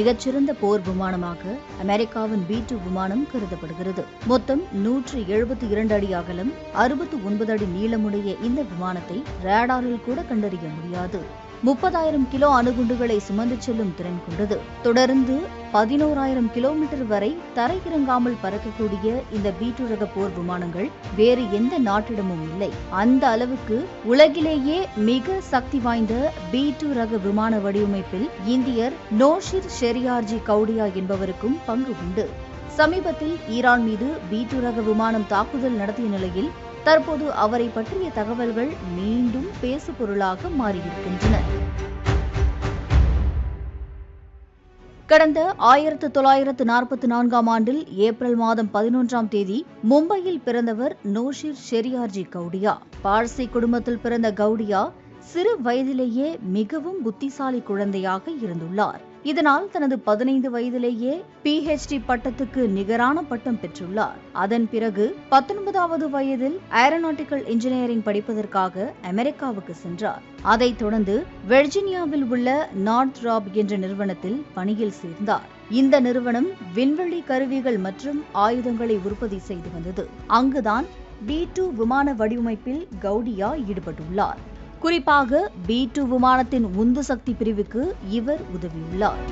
மிகச்சிறந்த போர் விமானமாக அமெரிக்காவின் B-2 விமானம் கருதப்படுகிறது. மொத்தம் 172 அடி அகலம், 69 அடி நீளமுடைய இந்த விமானத்தை ரேடாரில் கூட கண்டறிய முடியாது. 30,000 கிலோ அணுகுண்டுகளை சுமந்து செல்லும் திறன் கொண்டது. தொடர்ந்து 11,000 கிலோமீட்டர் வரை தரையிறங்காமல் பறக்கக்கூடிய இந்த B-2 ரக போர் விமானங்கள் வேறு எந்த நாட்டிடமும் இல்லை. அந்த அளவுக்கு உலகிலேயே மிக சக்தி வாய்ந்த B-2 ரக விமான வடிவமைப்பில் இந்தியர் நோஷிர் ஷெரியார்ஜி கவுடியா என்பவருக்கும் பங்கு உண்டு. சமீபத்தில் ஈரான் மீது B-2 ரக விமானம் தாக்குதல் நடத்திய நிலையில் தற்போது அவரை பற்றிய தகவல்கள் மீண்டும் பேசு பொருளாக மாறியிருக்கின்றன. கடந்த 1944ஆம் ஆண்டில் ஏப்ரல் மாதம் 11ஆம் தேதி மும்பையில் பிறந்தவர் நோஷிர் ஷெரியார்ஜி கவுடியா. பார்சி குடும்பத்தில் பிறந்த கவுடியா சிறு வயதிலேயே மிகவும் புத்திசாலி குழந்தையாக இருந்துள்ளார். இதனால் தனது 15 வயதிலேயே PhD பட்டத்துக்கு நிகரான பட்டம் பெற்றுள்ளார். அதன் பிறகு 19வது வயதில் ஏரோநாட்டிக்கல் இன்ஜினியரிங் படிப்பதற்காக அமெரிக்காவுக்கு சென்றார். அதைத் தொடர்ந்து வெர்ஜீனியாவில் உள்ள நார்த்ராப் என்ற நிறுவனத்தில் பணியில் சேர்ந்தார். இந்த நிறுவனம் விண்வெளி கருவிகள் மற்றும் ஆயுதங்களை உற்பத்தி செய்து வந்தது. அங்குதான் B-2 விமான வடிவமைப்பில் கவுடியா ஈடுபட்டுள்ளார். குறிப்பாக B-2 விமானத்தின் உந்து சக்தி பிரிவுக்கு இவர் உதவியுள்ளார்.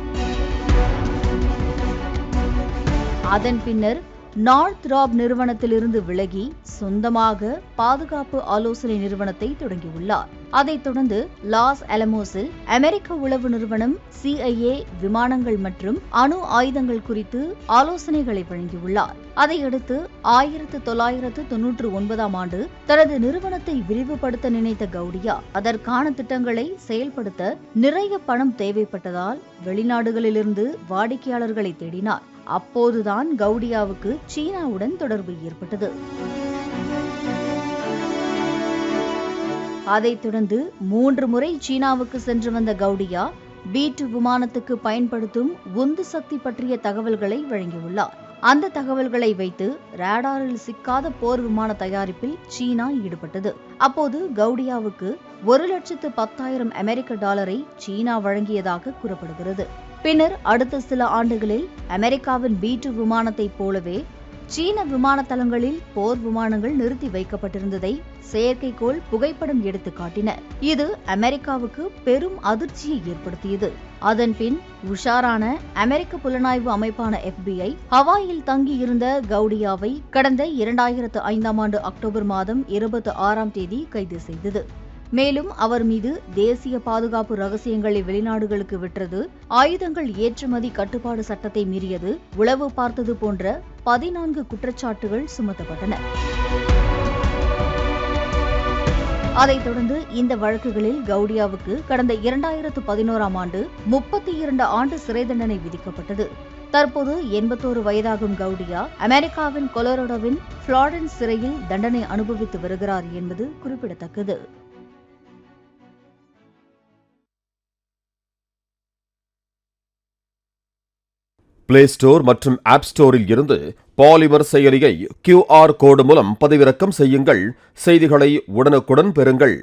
அதன் பின்னர் நார்த்ராப் நிறுவனத்திலிருந்து விலகி சொந்தமாக பாதுகாப்பு ஆலோசனை நிறுவனத்தை தொடங்கியுள்ளார். அதைத் தொடர்ந்து லாஸ் அலமோஸில் அமெரிக்க உளவு நிறுவனம் CIA விமானங்கள் மற்றும் அணு ஆயுதங்கள் குறித்து ஆலோசனைகளை வழங்கியுள்ளார். அதையடுத்து 1999ஆம் ஆண்டு தனது நிறுவனத்தை விரிவுபடுத்த நினைத்த கவுடியா அதற்கான திட்டங்களை செயல்படுத்த நிறைய பணம் தேவைப்பட்டதால் வெளிநாடுகளிலிருந்து வாடிக்கையாளர்களை தேடினார். அப்போதுதான் கவுடியாவுக்கு சீனாவுடன் தொடர்பு ஏற்பட்டது. அதைத் தொடர்ந்து 3 முறை சீனாவுக்கு சென்று வந்த கவுடியா B-2 விமானத்துக்கு பயன்படுத்தும் உந்து சக்தி பற்றிய தகவல்களை வழங்கியுள்ளார். அந்த தகவல்களை வைத்து ரேடாரில் சிக்காத போர் விமான தயாரிப்பில் சீனா ஈடுபட்டது. அப்போது கவுடியாவுக்கு $1,10,000 அமெரிக்க சீனா வழங்கியதாக கூறப்படுகிறது. பின்னர் அடுத்த சில ஆண்டுகளில் அமெரிக்காவின் B-2 விமானத்தைப் போலவே சீன விமான தளங்களில் போர் விமானங்கள் நிறுத்தி வைக்கப்பட்டிருந்ததை செயற்கைக்கோள் புகைப்படம் எடுத்து காட்டின. இது அமெரிக்காவுக்கு பெரும் அதிர்ச்சியை ஏற்படுத்தியது. அதன்பின் உஷாரான அமெரிக்க புலனாய்வு அமைப்பான FBI ஹவாயில் தங்கியிருந்த கவுடியாவை கடந்த 2005ஆம் ஆண்டு அக்டோபர் மாதம் 26ஆம் தேதி கைது செய்தது. மேலும் அவர் மீது தேசிய பாதுகாப்பு ரகசியங்களை வெளிநாடுகளுக்கு விற்றது, ஆயுதங்கள் ஏற்றுமதி கட்டுப்பாடு சட்டத்தை மீறியது, உளவு பார்த்தது போன்ற 14 குற்றச்சாட்டுகள் சுமத்தப்பட்டன. அதைத் தொடர்ந்து இந்த வழக்குகளில் கவுடியாவுக்கு கடந்த 2011ஆம் ஆண்டு 32 ஆண்டு சிறை தண்டனை விதிக்கப்பட்டது. தற்போது 81 வயதாகும் கவுடியா அமெரிக்காவின் கொலராடோவின் ஃப்ளாரன்ஸ் சிறையில் தண்டனை அனுபவித்து வருகிறார் என்பது குறிப்பிடத்தக்கது. பிளே ஸ்டோர் மற்றும் ஆப் ஸ்டோரில் இருந்து பாலிமர் செயலியை QR கோடு மூலம் பதிவிறக்கம் செய்யுங்கள். செய்திகளை உடனுக்குடன் பெறுங்கள்.